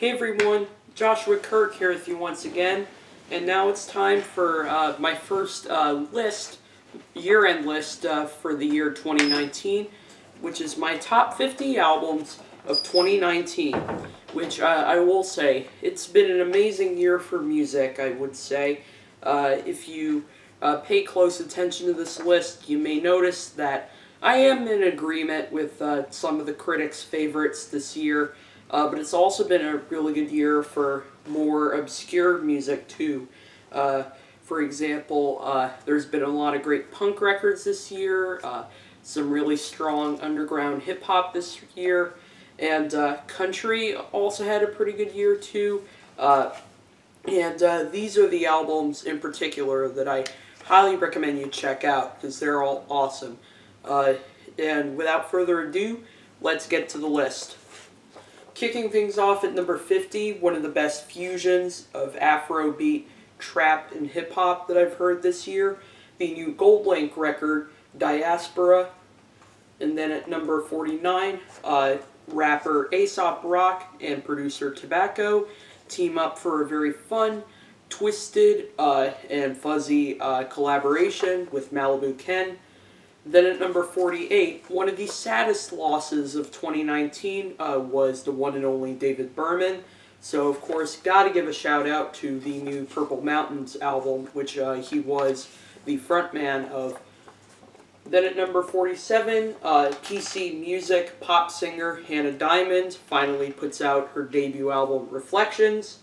Hey everyone, Joshua Kirk here with you once again, and now it's time for my first year-end list for the year 2019, which is my top 50 albums of 2019, which I will say, it's been an amazing year for music, I would say. If you pay close attention to this list, you may notice that I am in agreement with some of the critics' favorites this year. But it's also been a really good year for more obscure music, too. For example, there's been a lot of great punk records this year, some really strong underground hip-hop this year, and country also had a pretty good year, too. These are the albums in particular that I highly recommend you check out, because they're all awesome. And without further ado, let's get to the list. Kicking things off at number 50, one of the best fusions of Afrobeat, trap, and hip-hop that I've heard this year, the new GoldLink record, Diaspora. And then at number 49, rapper A$AP Rock and producer Tobacco team up for a very fun, twisted, and fuzzy collaboration with Malibu Ken. Then at number 48, one of the saddest losses of 2019 was the one and only David Berman. So, of course, gotta give a shout out to the new Purple Mountains album, which he was the frontman of. Then at number 47, PC music pop singer Hannah Diamond finally puts out her debut album, Reflections.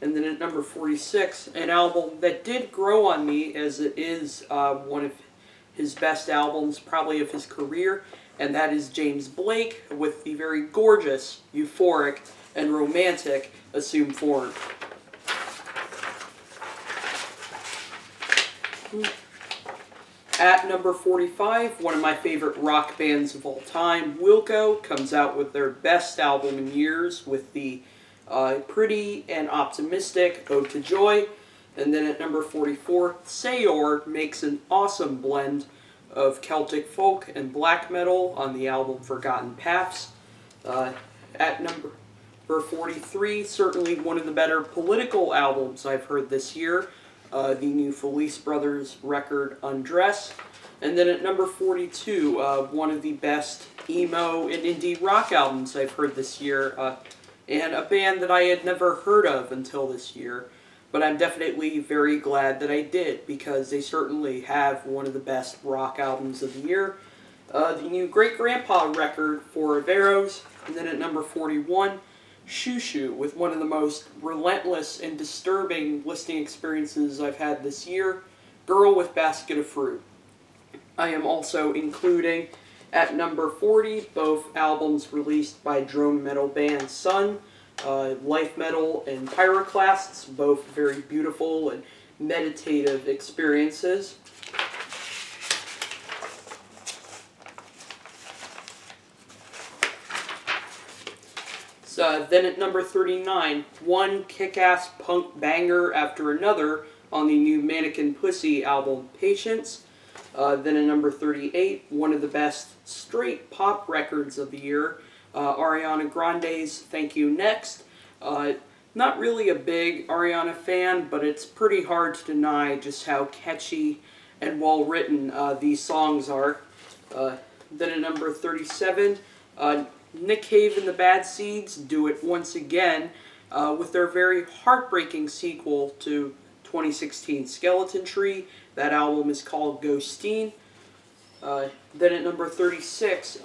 And then at number 46, an album that did grow on me, as it is one of his best albums, probably of his career, and that is James Blake with the very gorgeous, euphoric, and romantic Assume Form. At number 45, one of my favorite rock bands of all time, Wilco, comes out with their best album in years with the pretty and optimistic Ode to Joy. And then at number 44, Sayor makes an awesome blend of Celtic folk and black metal on the album Forgotten Paths. At number 43, certainly one of the better political albums I've heard this year, the new Felice Brothers record Undress. And then at number 42, one of the best emo and indie rock albums I've heard this year, and a band that I had never heard of until this year. But I'm definitely very glad that I did, because they certainly have one of the best rock albums of the year. The new Great Grandpa record for Averos. And then at number 41, Shushu, with one of the most relentless and disturbing listening experiences I've had this year, Girl with Basket of Fruit. I am also including at number 40 both albums released by drone metal band Sun, Life Metal and Pyroclasts, both very beautiful and meditative experiences. So, then at number 39, one kick-ass punk banger after another on the new Mannequin Pussy album, Patience. Then at number 38, one of the best straight pop records of the year, Ariana Grande's Thank You Next. Not really a big Ariana fan, but it's pretty hard to deny just how catchy and well-written these songs are. Then at number 37, Nick Cave and the Bad Seeds do it once again with their very heartbreaking sequel to 2016 Skeleton Tree. That album is called Ghosteen. Then at number 36,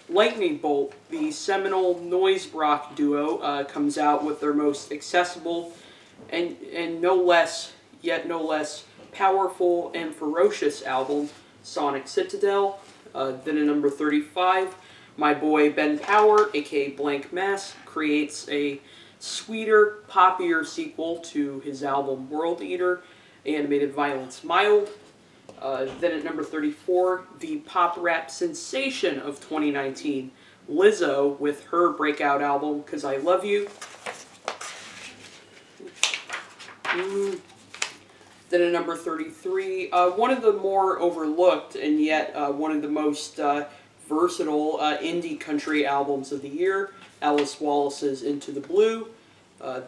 Lightning Bolt, the seminal noise rock duo, comes out with their most accessible and no less powerful and ferocious album, Sonic Citadel. Then at number 35, my boy Ben Power, aka Blanck Mass, creates a sweeter, poppier sequel to his album World Eater, Animated Violence Mild. Then at number 34, the pop rap sensation of 2019, Lizzo, with her breakout album, 'Cause I Love You. Then at number 33, one of the more overlooked and yet one of the most versatile indie country albums of the year, Alice Wallace's Into the Blue.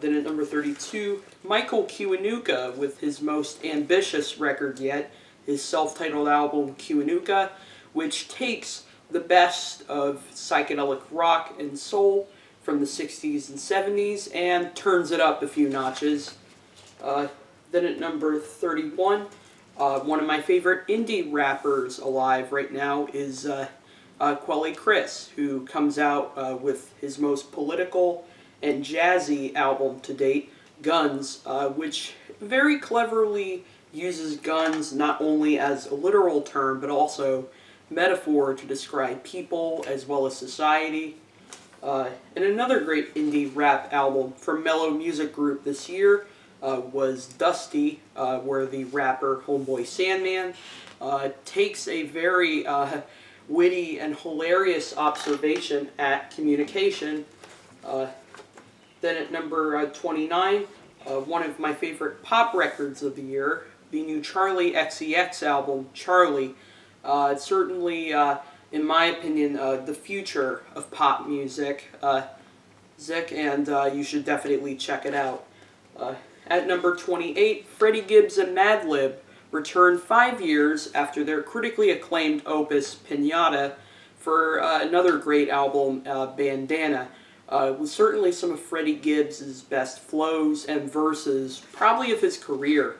Then at number 32, Michael Kiwanuka with his most ambitious record yet, his self-titled album Kiwanuka, which takes the best of psychedelic rock and soul from the 60s and 70s and turns it up a few notches. Then at number 31, one of my favorite indie rappers alive right now is Quelle Chris, who comes out with his most political and jazzy album to date, Guns, which very cleverly uses guns not only as a literal term, but also metaphor to describe people as well as society. And another great indie rap album from Mellow Music Group this year was Dusty, where the rapper Homeboy Sandman takes a very witty and hilarious observation at communication. Then at number 29, one of my favorite pop records of the year, the new Charli XCX album, Charli. It's certainly, in my opinion, the future of pop music, and you should definitely check it out. At number 28, Freddie, Gibbs, and Madlib returned 5 years after their critically acclaimed opus, Pinata, for another great album, Bandana. With certainly some of Freddie Gibbs' best flows and verses, probably of his career.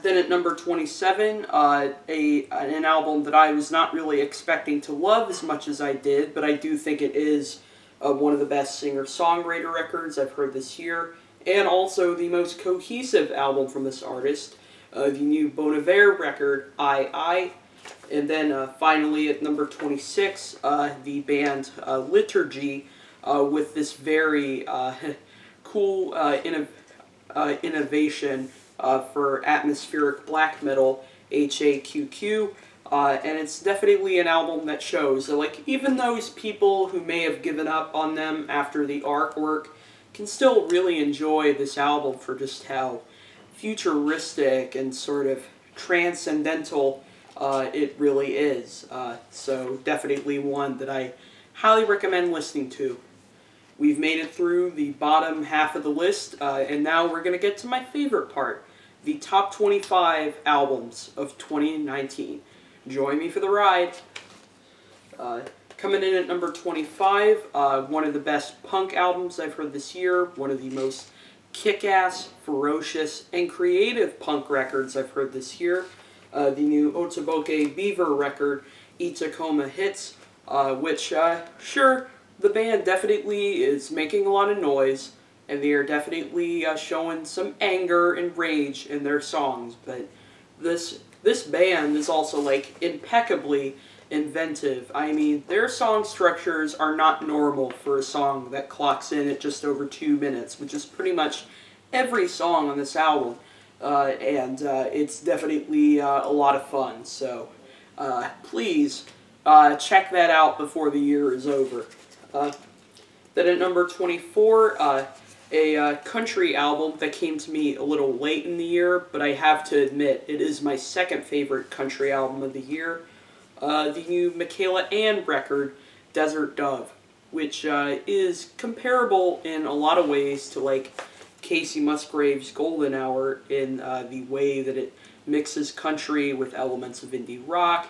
Then at number 27, an album that I was not really expecting to love as much as I did, but I do think it is one of the best singer-songwriter records I've heard this year, and also the most cohesive album from this artist, the new Bon Iver record, I. And then finally at number 26, the band Liturgy, with this very cool innovation for atmospheric black metal, H.A.Q.Q. And it's definitely an album that shows that, like, even those people who may have given up on them after the artwork can still really enjoy this album for just how futuristic and sort of transcendental it really is. So definitely one that I highly recommend listening to. We've made it through the bottom half of the list, and now we're going to get to my favorite part, the top 25 albums of 2019. Join me for the ride. Coming in at number 25, one of the best punk albums I've heard this year, one of the most kick-ass, ferocious, and creative punk records I've heard this year, the new Otoboke Beaver record, Itakoma Hits, which, sure, the band definitely is making a lot of noise, and they are definitely showing some anger and rage in their songs, but this band is also, like, impeccably inventive. I mean, their song structures are not normal for a song that clocks in at just over 2 minutes, which is pretty much every song on this album, and it's definitely a lot of fun, so please check that out before the year is over. Then at number 24, a country album that came to me a little late in the year, but I have to admit it is my second favorite country album of the year. The new Michaela record, Desert Dove, which is comparable in a lot of ways to, like, Casey Musgrave's Golden Hour in the way that it mixes country with elements of indie rock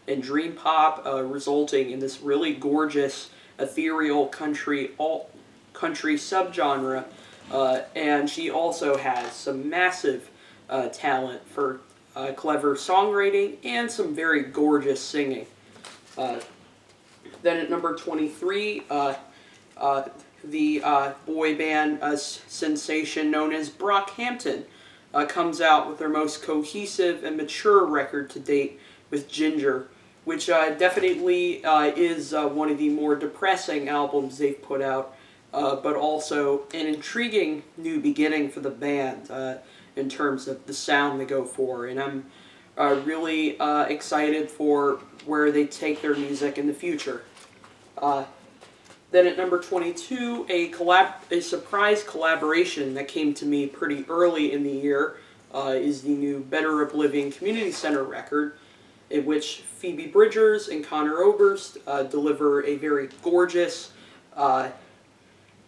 and dream pop, resulting in this really gorgeous, ethereal country subgenre, and she also has some massive talent for clever songwriting and some very gorgeous singing. Then at number 23, the boy band sensation known as Brockhampton comes out with their most cohesive and mature record to date with Ginger, which definitely is one of the more depressing albums they've put out, but also an intriguing new beginning for the band in terms of the sound they go for, and I'm really excited for where they take their music in the future. Then at number 22, a surprise collaboration that came to me pretty early in the year is the new Better Oblivion Community Center record. in which Phoebe Bridgers and Connor Oberst deliver a very gorgeous,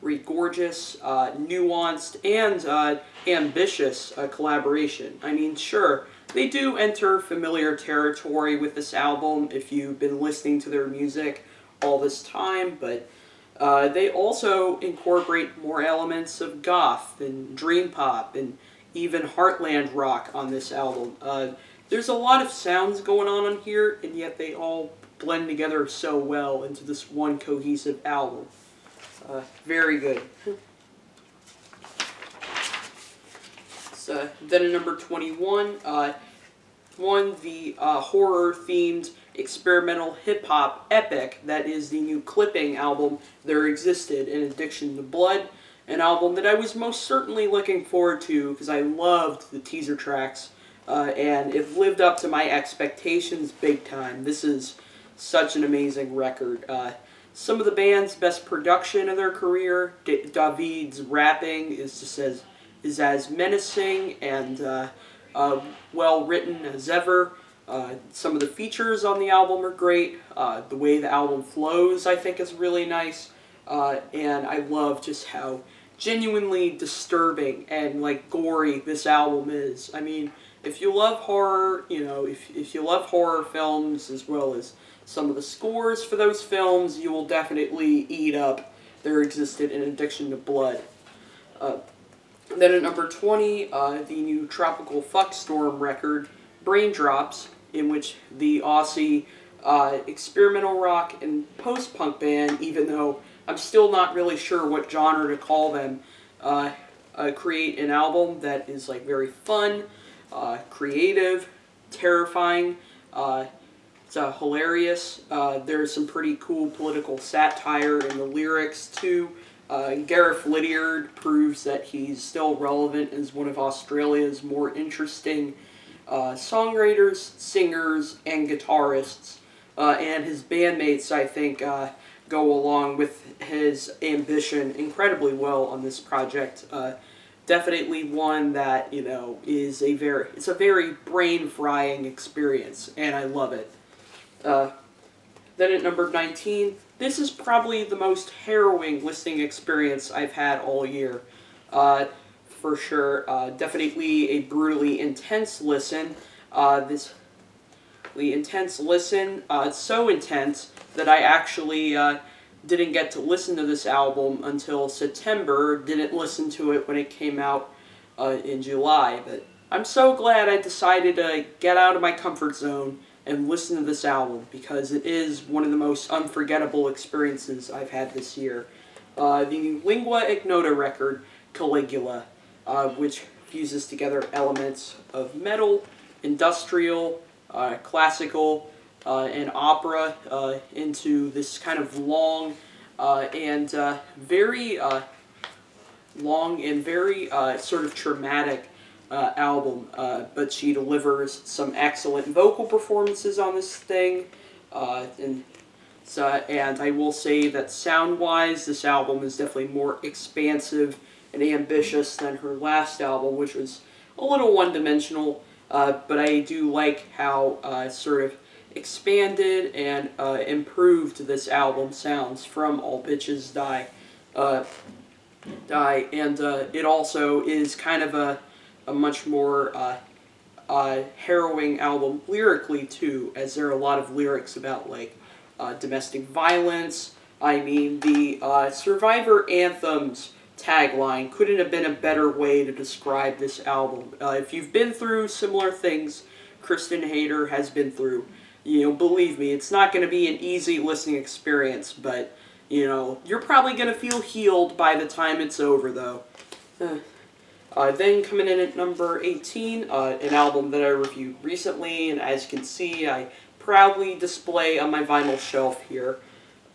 nuanced, and ambitious collaboration. I mean, sure, they do enter familiar territory with this album if you've been listening to their music all this time, but they also incorporate more elements of goth and dream pop and even heartland rock on this album. There's a lot of sounds going on here, and yet they all blend together so well into this one cohesive album. Very good. So, then at number 21, the horror-themed experimental hip-hop epic that is the new Clipping album, There Existed in Addiction to Blood, an album that I was most certainly looking forward to because I loved the teaser tracks, and it lived up to my expectations big time. This is such an amazing record. Some of the band's best production of their career, David's rapping is as menacing and well written as ever. Some of the features on the album are great. The way the album flows, I think, is really nice. And I love just how genuinely disturbing and like gory this album is. I mean, if you love horror, if you love horror films as well as some of the scores for those films, you will definitely eat up There Existed in Addiction to Blood. Then at number 20, the new Tropical Fuckstorm record, Braindrops, in which the Aussie experimental rock and post-punk band, even though I'm still not really sure what genre to call them, create an album that is like very fun, creative, terrifying, it's hilarious. There's some pretty cool political satire in the lyrics too. Gareth Lydiard proves that he's still relevant as one of Australia's more interesting songwriters, singers, and guitarists. And his bandmates, I think, go along with his ambition incredibly well on this project. Definitely one that, is a very brain-frying experience, and I love it. Then at number 19, this is probably the most harrowing listening experience I've had all year. For sure. Definitely a brutally intense listen. It's so intense that I actually didn't get to listen to this album until September. Didn't listen to it when it came out in July. But I'm so glad I decided to get out of my comfort zone and listen to this album because it is one of the most unforgettable experiences I've had this year. The Lingua Ignota record, Caligula, which fuses together elements of metal, industrial, classical, and opera into this kind of long and very sort of traumatic album, but she delivers some excellent vocal performances on this thing, and I will say that sound-wise, this album is definitely more expansive and ambitious than her last album, which was a little one-dimensional, but I do like how sort of expanded and improved this album sounds from All Bitches Die, and it also is kind of a much more harrowing album lyrically too, as there are a lot of lyrics about like domestic violence. I mean, the Survivor Anthems tagline couldn't have been a better way to describe this album. If you've been through similar things Kristen Hayter has been through, believe me, it's not going to be an easy listening experience, but you're probably going to feel healed by the time it's over though. Then coming in at number 18, an album that I reviewed recently, and as you can see, I proudly display on my vinyl shelf here,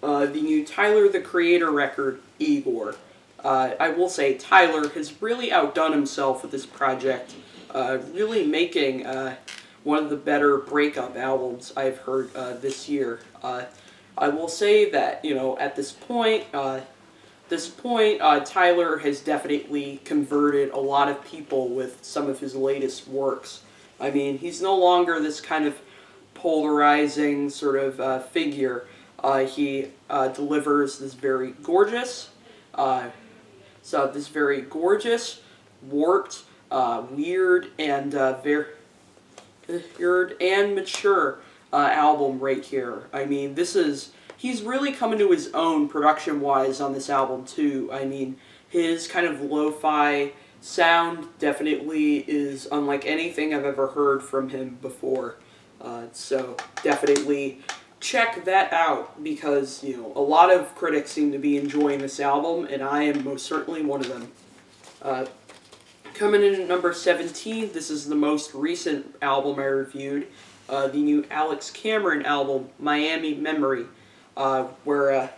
the new Tyler, the Creator record, Igor. I will say Tyler has really outdone himself with this project, really making one of the better breakup albums I've heard this year. I will say that, at this point, Tyler has definitely converted a lot of people with some of his latest works. I mean, he's no longer this kind of polarizing sort of figure. He delivers this very gorgeous, warped, weird, and very weird and mature album right here. I mean, he's really coming to his own production-wise on this album too. I mean, his kind of lo-fi sound definitely is unlike anything I've ever heard from him before. So definitely check that out, because a lot of critics seem to be enjoying this album, and I am most certainly one of them. Coming in at number 17, this is the most recent album I reviewed, the new Alex Cameron album, Miami Memory, where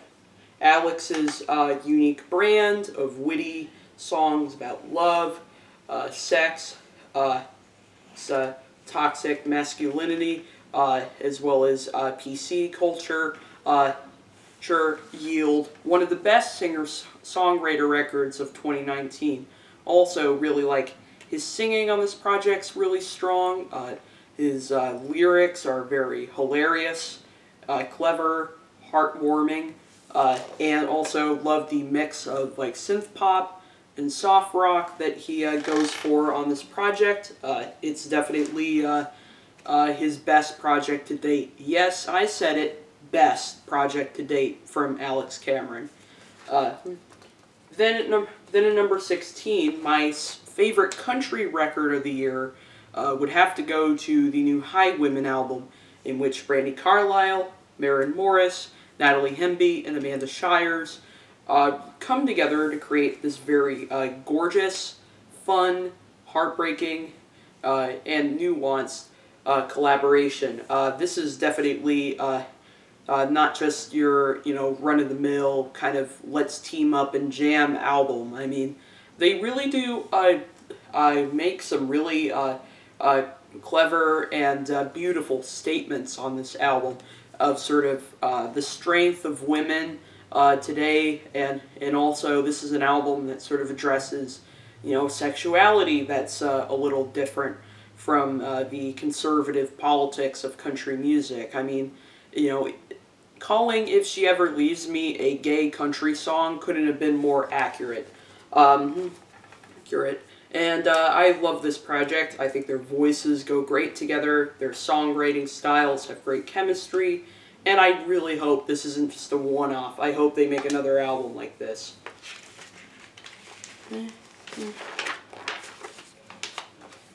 Alex's unique brand of witty songs about love, sex, toxic masculinity, as well as PC culture, yield one of the best singer-songwriter records of 2019. Also, really like his singing on this project's really strong. His lyrics are very hilarious, clever, heartwarming, and also love the mix of like synth pop and soft rock that he goes for on this project. It's definitely his best project to date. Yes, I said it, best project to date from Alex Cameron. Then at number 16, my favorite country record of the year would have to go to the new Highwomen album, in which Brandi Carlile, Maren Morris, Natalie Hemby, and Amanda Shires come together to create this very gorgeous, fun, heartbreaking, and nuanced collaboration. This is definitely not just your, run-of-the-mill kind of let's team up and jam album. I mean, they really do make some really clever and beautiful statements on this album of sort of the strength of women today, and also this is an album that sort of addresses, sexuality that's a little different from the conservative politics of country music. I mean, calling If She Ever Leaves Me a gay country song couldn't have been more accurate. And I love this project. I think their voices go great together, their songwriting styles have great chemistry, and I really hope this isn't just a one-off. I hope they make another album like this.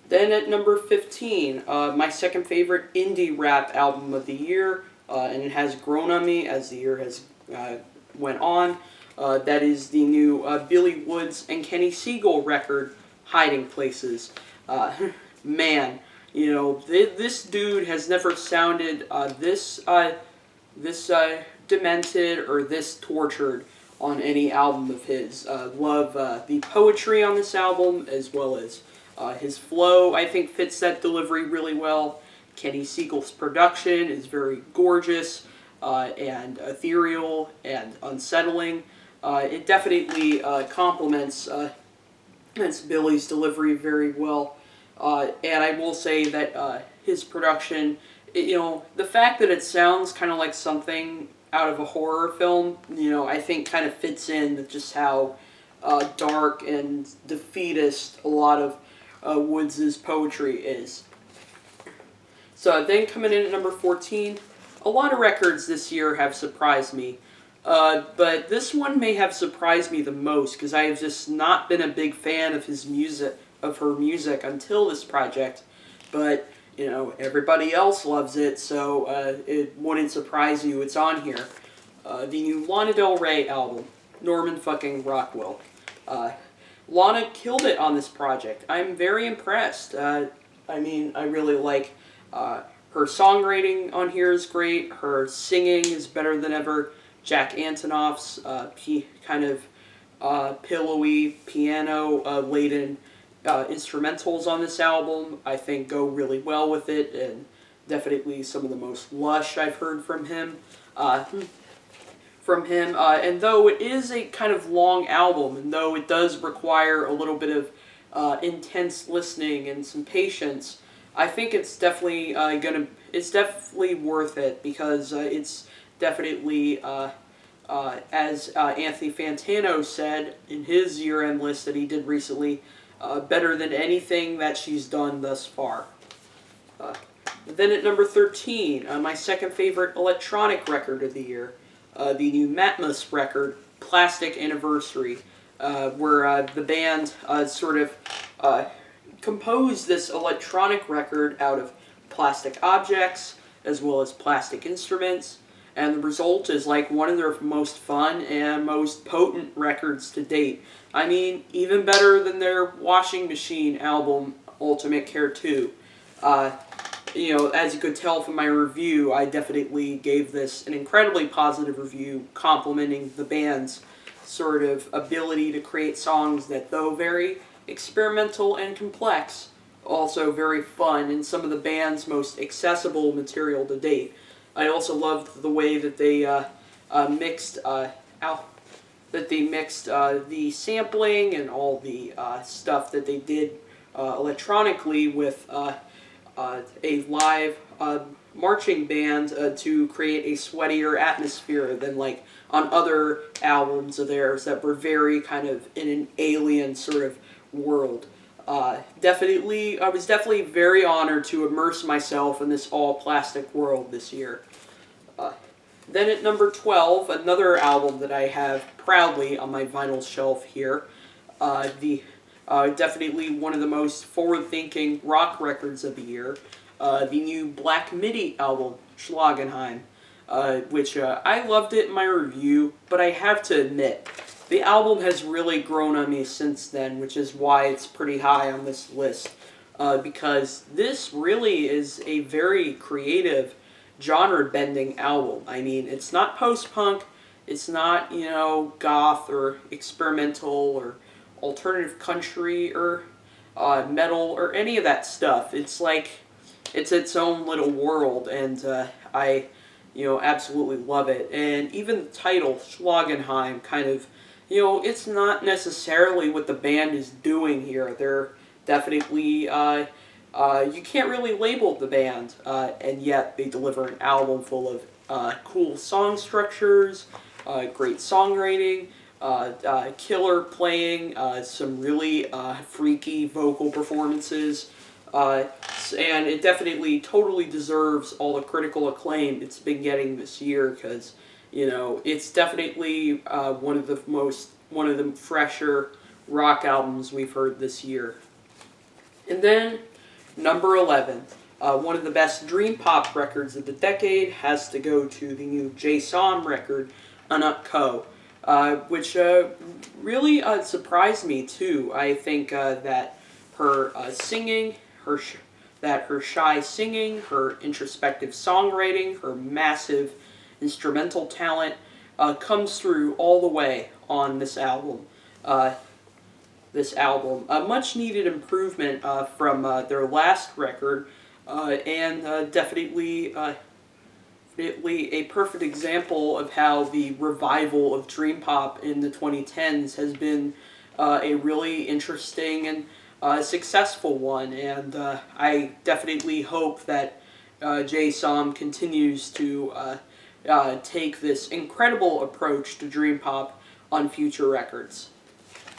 Then at number 15, my second favorite indie rap album of the year, and it has grown on me as the year has went on. That is the new Billy Woods and Kenny Siegel record, Hiding Places. Man, this dude has never sounded this demented or this tortured on any album of his. Love the poetry on this album, as well as his flow, I think, fits that delivery really well. Kenny Siegel's production is very gorgeous and ethereal and unsettling. It definitely complements Billy's delivery very well. And I will say that his production, the fact that it sounds kind of like something out of a horror film, I think kind of fits in with just how dark and defeatist a lot of Woods' poetry is. So then coming in at number 14, a lot of records this year have surprised me. But this one may have surprised me the most, because I have just not been a big fan of her music until this project. But, everybody else loves it, so it wouldn't surprise you it's on here. The new Lana Del Rey album, Norman fucking Rockwell. Lana killed it on this project. I'm very impressed. I really like her songwriting on here is great. Her singing is better than ever. Jack Antonoff's kind of pillowy, piano-laden instrumentals on this album, I think, go really well with it, and definitely some of the most lush I've heard from him. And though it is a kind of long album, and though it does require a little bit of intense listening and some patience, I think it's definitely it's definitely worth it because it's definitely, as Anthony Fantano said in his year-end list that he did recently, better than anything that she's done thus far. Then at number 13, my second favorite electronic record of the year, the new Matmos record, Plastic Anniversary, where the band sort of composed this electronic record out of plastic objects as well as plastic instruments, and the result is like one of their most fun and most potent records to date. I mean, even better than their washing machine album, Ultimate Care 2. You know, as you could tell from my review, I definitely gave this an incredibly positive review, complimenting the band's sort of ability to create songs that, though very experimental and complex, also very fun and some of the band's most accessible material to date. I also loved the way that they mixed the sampling and all the stuff that they did electronically with a live marching band to create a sweatier atmosphere than like on other albums of theirs that were very kind of in an alien sort of world. I was definitely very honored to immerse myself in this all-plastic world this year. Then at number 12, another album that I have proudly on my vinyl shelf here, definitely one of the most forward-thinking rock records of the year, the new Black MIDI album, Schlagenheim, which I loved it in my review, but I have to admit, the album has really grown on me since then, which is why it's pretty high on this list, because this really is a very creative, genre-bending album. I mean, it's not post-punk, it's not, you know, goth or experimental or alternative country or metal or any of that stuff. It's like, it's its own little world, and I, you know, absolutely love it. And even the title, Schlagenheim, kind of, you know, it's not necessarily what the band is doing here. They're definitely, you can't really label the band, and yet they deliver an album full of cool song structures, great songwriting, killer playing, some really freaky vocal performances, and it definitely totally deserves all the critical acclaim it's been getting this year, because, you know, it's definitely one of the fresher rock albums we've heard this year. And then number 11, one of the best dream pop records of the decade has to go to the new J-Som record, Anak Ko, which really surprised me too. I think that her singing, her shy singing, her introspective songwriting, her massive instrumental talent comes through all the way on this album. A much needed improvement from their last record, and definitely a perfect example of how the revival of dream pop in the 2010s has been a really interesting and successful one, and I definitely hope that J-Som continues to take this incredible approach to dream pop on future records.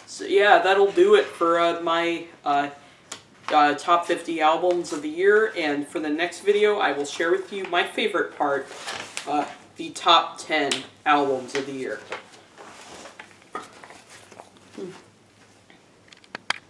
So yeah, that'll do it for my top 50 albums of the year, and for the next video I will share with you my favorite part, the top 10 albums of the year.